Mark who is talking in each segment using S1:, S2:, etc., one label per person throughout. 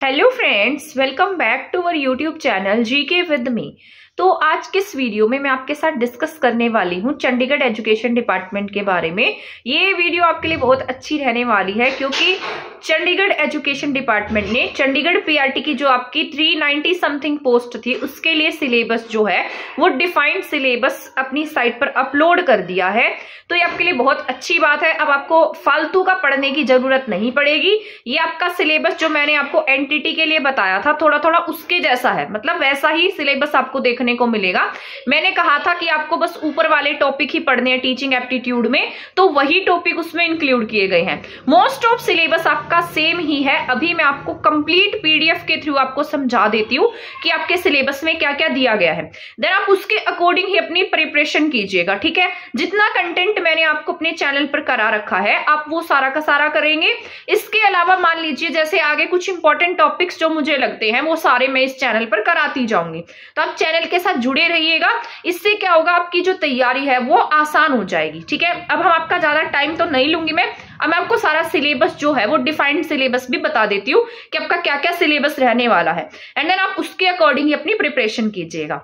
S1: Hello friends, welcome back to our YouTube channel GK with me. तो आज के इस वीडियो में मैं आपके साथ डिस्कस करने वाली हूँ चंडीगढ़ एजुकेशन डिपार्टमेंट के बारे में। ये वीडियो आपके लिए बहुत अच्छी रहने वाली है क्योंकि चंडीगढ़ एजुकेशन डिपार्टमेंट ने चंडीगढ़ पीआरटी की जो आपकी 390 समथिंग पोस्ट थी उसके लिए सिलेबस जो है वो डिफाइंड सिलेबस अपनी साइट पर अपलोड कर दिया है। तो ये आपके लिए बहुत अच्छी बात है। अब आपको फालतू का पढ़ने की जरूरत नहीं पड़ेगी। ये आपका सिलेबस जो मैंने आपको एनटीटी के लिए बताया था थोड़ा थोड़ा उसके जैसा है, मतलब वैसा ही सिलेबस आपको देखने को मिलेगा। मैंने कहा था कि आपको बस ऊपर वाले टॉपिक ही पढ़ने हैं टीचिंग एप्टीट्यूड में, तो वही टॉपिक उसमें इंक्लूड किए गए हैं। मोस्ट ऑफ सिलेबस आपका सेम ही है। अभी मैं आपको कंप्लीट पीडीएफ के थ्रू आपको समझा देती हूँ कि आपके सिलेबस में क्या क्या दिया गया है। देन आप उसके अकॉर्डिंग ही अपनी प्रिपरेशन कीजिएगा, ठीक है। जितना कंटेंट मैंने आपको अपने चैनल पर करा रखा है आप वो सारा का सारा करेंगे। इसके अलावा मान लीजिए जैसे आगे कुछ इंपॉर्टेंट टॉपिक्स जो मुझे लगते हैं वो सारे मैं इस चैनल पर कराती जाऊंगी, तो आप चैनल के साथ जुड़े रहिएगा। इससे क्या होगा, आपकी जो तैयारी है वो आसान हो जाएगी, ठीक है। अब हम आपका ज्यादा टाइम तो नहीं लूंगी मैं। अब मैं आपको सारा सिलेबस जो है वो डिफाइंड सिलेबस भी बता देती हूँ कि आपका क्या क्या सिलेबस रहने वाला है, एंड देन आप उसके अकॉर्डिंग ही अपनी प्रिपरेशन कीजिएगा।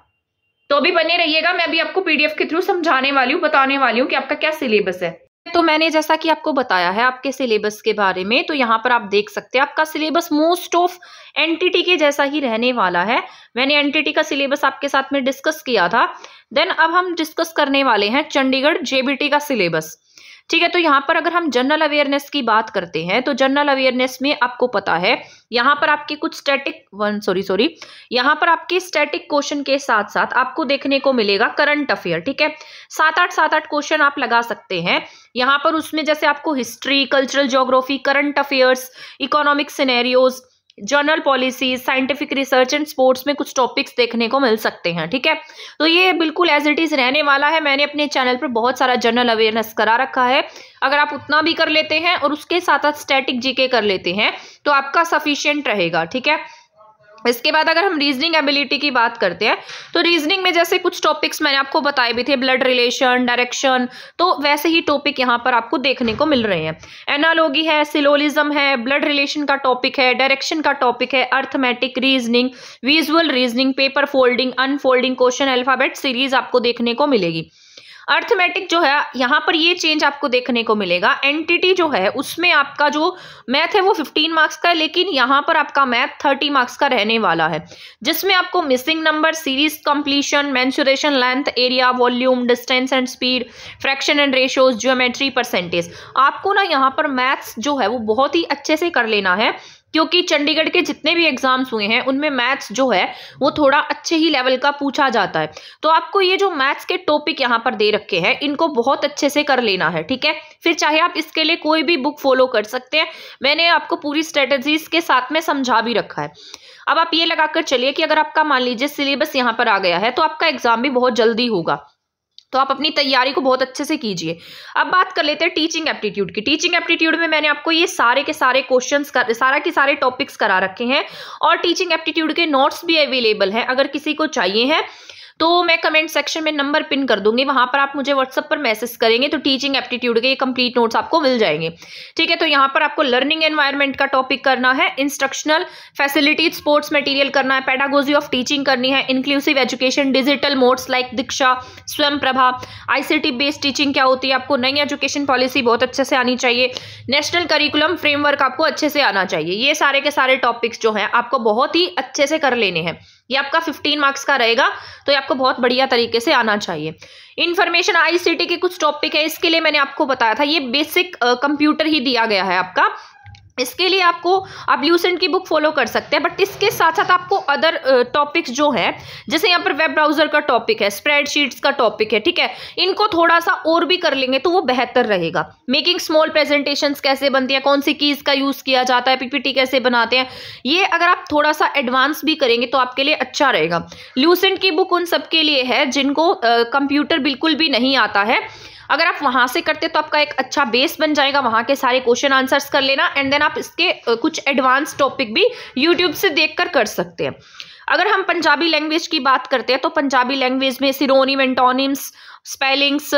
S1: तो अभी बने रहिएगा, मैं अभी आपको पीडीएफ के थ्रू समझाने वाली हूँ, बताने वाली हूँ कि आपका क्या सिलेबस है। तो मैंने जैसा कि आपको बताया है आपके सिलेबस के बारे में, तो यहाँ पर आप देख सकते हैं आपका सिलेबस मोस्ट ऑफ एनटीटी के जैसा ही रहने वाला है। मैंने एनटीटी का सिलेबस आपके साथ में डिस्कस किया था। देन अब हम डिस्कस करने वाले हैं चंडीगढ़ जेबीटी का सिलेबस, ठीक है। तो यहाँ पर अगर हम जनरल अवेयरनेस की बात करते हैं तो जनरल अवेयरनेस में आपको पता है यहाँ पर आपके कुछ यहाँ पर आपके स्टैटिक क्वेश्चन के साथ साथ आपको देखने को मिलेगा करंट अफेयर, ठीक है। 7-8 क्वेश्चन आप लगा सकते हैं यहाँ पर। उसमें जैसे आपको history, cultural geography, current affairs, economic scenarios, journal policies, scientific research and sports में कुछ टॉपिक्स देखने को मिल सकते हैं, ठीक है। तो ये बिल्कुल एज इट इज रहने वाला है। मैंने अपने चैनल पर बहुत सारा जनरल अवेयरनेस करा रखा है। अगर आप उतना भी कर लेते हैं और उसके साथ साथ स्टैटिक जीके कर लेते हैं तो आपका सफिशिएंट रहेगा, ठीक है। इसके बाद अगर हम रीजनिंग एबिलिटी की बात करते हैं तो रीजनिंग में जैसे कुछ टॉपिक्स मैंने आपको बताए भी थे, ब्लड रिलेशन, डायरेक्शन, तो वैसे ही टॉपिक यहाँ पर आपको देखने को मिल रहे हैं। एनालॉगी है, सिलोलिज्म है, ब्लड रिलेशन का टॉपिक है, डायरेक्शन का टॉपिक है, arithmetic reasoning, visual reasoning, paper folding, unfolding, question alphabet series आपको देखने को मिलेगी। अर्थमेटिक जो है यहाँ पर ये चेंज आपको देखने को मिलेगा। एनटीटी जो है उसमें आपका जो मैथ है वो 15 मार्क्स का है, लेकिन यहाँ पर आपका मैथ 30 मार्क्स का रहने वाला है, जिसमें आपको missing number, series completion, mensuration, length, area, volume, distance and speed, fraction and ratios, geometry, percentage, आपको ना यहाँ पर मैथ्स जो है वो बहुत ही अच्छे से कर लेना है क्योंकि चंडीगढ़ के जितने भी एग्जाम्स हुए हैं उनमें मैथ्स जो है वो थोड़ा अच्छे ही लेवल का पूछा जाता है। तो आपको ये जो मैथ्स के टॉपिक यहाँ पर दे रखे हैं इनको बहुत अच्छे से कर लेना है, ठीक है। फिर चाहे आप इसके लिए कोई भी बुक फॉलो कर सकते हैं, मैंने आपको पूरी स्ट्रेटजीज के साथ में समझा भी रखा है। अब आप ये लगाकर चलिए कि अगर आपका मान लीजिए सिलेबस यहाँ पर आ गया है तो आपका एग्जाम भी बहुत जल्दी होगा, तो आप अपनी तैयारी को बहुत अच्छे से कीजिए। अब बात कर लेते हैं टीचिंग एप्टीट्यूड की। टीचिंग एप्टीट्यूड में मैंने आपको ये सारे के सारे क्वेश्चंस सारे टॉपिक्स करा रखे हैं और टीचिंग एप्टीट्यूड के नोट्स भी अवेलेबल हैं। अगर किसी को चाहिए है तो मैं कमेंट सेक्शन में नंबर पिन कर दूंगी, वहां पर आप मुझे व्हाट्सएप पर मैसेज करेंगे तो टीचिंग एप्टीट्यूड के ये कंप्लीट नोट्स आपको मिल जाएंगे, ठीक है। तो यहाँ पर आपको लर्निंग एनवायरनमेंट का टॉपिक करना है, इंस्ट्रक्शनल फैसिलिटीज, स्पोर्ट्स मटेरियल करना है, पेडागोजी ऑफ टीचिंग करनी है, inclusive education, digital modes like Diksha, Swayam Prabha, ICT based teaching क्या होती है, आपको नई एजुकेशन पॉलिसी बहुत अच्छे से आनी चाहिए, नेशनल करिकुलम फ्रेमवर्क आपको अच्छे से आना चाहिए। ये सारे के सारे टॉपिक्स जो हैं आपको बहुत ही अच्छे से कर लेने हैं। ये आपका 15 मार्क्स का रहेगा, तो ये आपको बहुत बढ़िया तरीके से आना चाहिए। इंफॉर्मेशन आईसीटी के कुछ टॉपिक है, इसके लिए मैंने आपको बताया था ये बेसिक कंप्यूटर ही दिया गया है आपका। इसके लिए आप ल्यूसेंट की बुक फॉलो कर सकते हैं, बट इसके साथ साथ आपको अदर टॉपिक्स जो है जैसे यहाँ पर वेब ब्राउजर का टॉपिक है, स्प्रेडशीट्स का टॉपिक है, ठीक है, इनको थोड़ा सा और भी कर लेंगे तो वो बेहतर रहेगा। मेकिंग स्मॉल प्रेजेंटेशंस कैसे बनती है, कौन सी कीज का यूज किया जाता है, पीपीटी कैसे बनाते हैं, ये अगर आप थोड़ा सा एडवांस भी करेंगे तो आपके लिए अच्छा रहेगा। ल्यूसेंट की बुक उन सबके लिए है जिनको कंप्यूटर बिल्कुल भी नहीं आता है। अगर आप वहां से करते तो आपका एक अच्छा बेस बन जाएगा, वहां के सारे क्वेश्चन आंसर्स कर लेना, एंड देन आप इसके कुछ एडवांस टॉपिक भी यूट्यूब से देखकर कर सकते हैं। अगर हम पंजाबी लैंग्वेज की बात करते हैं तो पंजाबी लैंग्वेज में सिरोनिम, एंटोनिम्स, स्पेलिंग्स,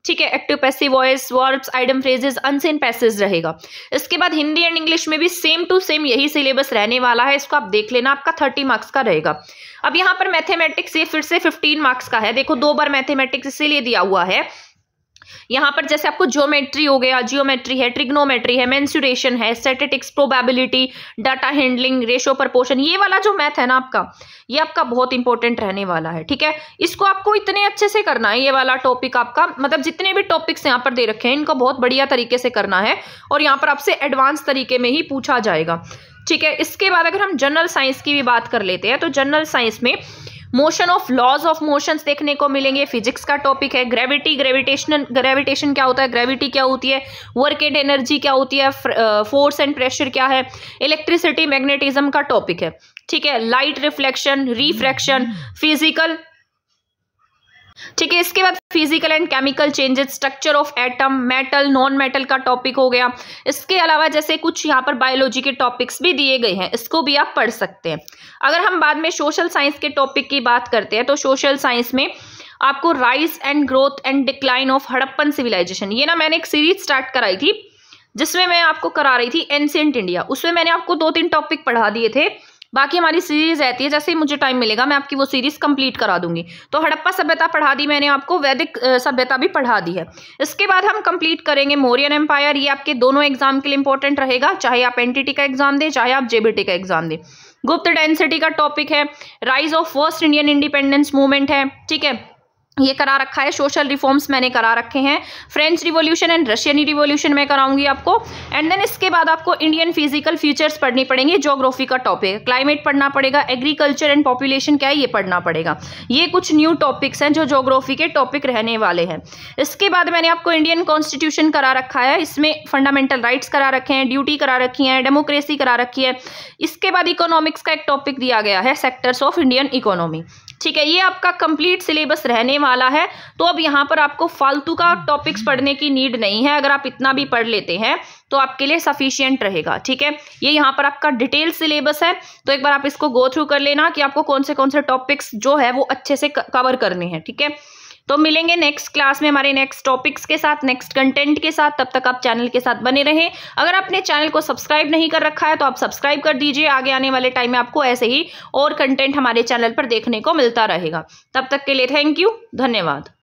S1: ठीक है, active passive voice, verbs, idem, phrases, unseen passage रहेगा। इसके बाद हिंदी एंड इंग्लिश में भी सेम टू सेम यही सिलेबस रहने वाला है, इसको आप देख लेना, आपका 30 मार्क्स का रहेगा। अब यहाँ पर मैथमेटिक्स ये फिर से 15 मार्क्स का है। देखो 2 बार मैथमेटिक्स इसीलिए दिया हुआ है, यहाँ पर जैसे आपको ज्योमेट्री हो गया, जियोमेट्री है, ट्रिग्नोमेट्री है, मेंसुरेशन है, statistics, probability, data handling, ratio, proportion, ये वाला जो मैथ है ना आपका, ये आपका बहुत इंपॉर्टेंट रहने वाला है। ठीक है, इसको आपको इतने अच्छे से करना है, ये वाला टॉपिक आपका, मतलब जितने भी टॉपिक्स यहाँ पर दे रखे हैं इनको बहुत बढ़िया तरीके से करना है और यहाँ पर आपसे एडवांस तरीके में ही पूछा जाएगा। ठीक है, इसके बाद अगर हम जनरल साइंस की भी बात कर लेते हैं तो जनरल साइंस में motion of laws of motions देखने को मिलेंगे, फिजिक्स का टॉपिक है, ग्रेविटी, ग्रेविटेशन क्या होता है, ग्रेविटी क्या होती है, वर्क एंड एनर्जी क्या होती है, फोर्स एंड प्रेशर क्या है, इलेक्ट्रिसिटी, मैग्नेटिज्म का टॉपिक है। ठीक है, लाइट रिफ्लेक्शन, रिफ्रैक्शन, फिजिकल। ठीक है, इसके बाद physical and chemical changes, structure of atom, metal, non metal का टॉपिक हो गया। इसके अलावा जैसे कुछ यहाँ पर बायोलॉजी के टॉपिक्स भी दिए गए हैं, इसको भी आप पढ़ सकते हैं। अगर हम बाद में सोशल साइंस के टॉपिक की बात करते हैं तो सोशल साइंस में आपको rise and growth and decline of Harappan civilisation, ये ना मैंने एक सीरीज स्टार्ट कराई थी जिसमें मैं आपको करा रही थी एंशिएंट इंडिया, उसमें मैंने आपको 2-3 टॉपिक पढ़ा दिए थे। बाकी हमारी सीरीज रहती है, जैसे ही मुझे टाइम मिलेगा मैं आपकी वो सीरीज कंप्लीट करा दूंगी। तो हड़प्पा सभ्यता पढ़ा दी मैंने आपको, वैदिक सभ्यता भी पढ़ा दी है। इसके बाद हम कंप्लीट करेंगे मौर्यन एम्पायर, ये आपके दोनों एग्जाम के लिए इंपॉर्टेंट रहेगा, चाहे आप एनटीटी का एग्जाम दें चाहे आप जेबीटी का एग्जाम दें। गुप्त डेंसिटी का टॉपिक है, rise of first Indian independence movement है। ठीक है, ये करा रखा है, सोशल रिफॉर्म्स मैंने करा रखे हैं, French revolution and Russian revolution में कराऊंगी आपको। एंड देन इसके बाद आपको इंडियन फिजिकल फीचर्स पढ़नी पड़ेंगे, ज्योग्राफी का टॉपिक, क्लाइमेट पढ़ना पड़ेगा, एग्रीकल्चर एंड पॉपुलेशन क्या है ये पढ़ना पड़ेगा। ये कुछ न्यू टॉपिक्स हैं जो ज्योग्राफी के टॉपिक रहने वाले हैं। इसके बाद मैंने आपको इंडियन कॉन्स्टिट्यूशन करा रखा है, इसमें फंडामेंटल राइट्स करा रखे हैं, ड्यूटी करा रखी है, डेमोक्रेसी करा रखी है। इसके बाद इकोनॉमिक्स का एक टॉपिक दिया गया है, सेक्टर्स ऑफ इंडियन इकोनॉमी। ठीक है, ये आपका कंप्लीट सिलेबस रहने वाला है। तो अब यहाँ पर आपको फालतू का टॉपिक्स पढ़ने की नीड नहीं है, अगर आप इतना भी पढ़ लेते हैं तो आपके लिए सफिशिएंट रहेगा। ठीक है, ये यहाँ पर आपका डिटेल सिलेबस है, तो एक बार आप इसको गो थ्रू कर लेना कि आपको कौन से टॉपिक्स जो है वो अच्छे से कवर करने हैं। ठीक है, तो मिलेंगे नेक्स्ट क्लास में हमारे नेक्स्ट टॉपिक्स के साथ, नेक्स्ट कंटेंट के साथ। तब तक आप चैनल के साथ बने रहें। अगर आपने चैनल को सब्सक्राइब नहीं कर रखा है तो आप सब्सक्राइब कर दीजिए, आगे आने वाले टाइम में आपको ऐसे ही और कंटेंट हमारे चैनल पर देखने को मिलता रहेगा। तब तक के लिए थैंक यू, धन्यवाद।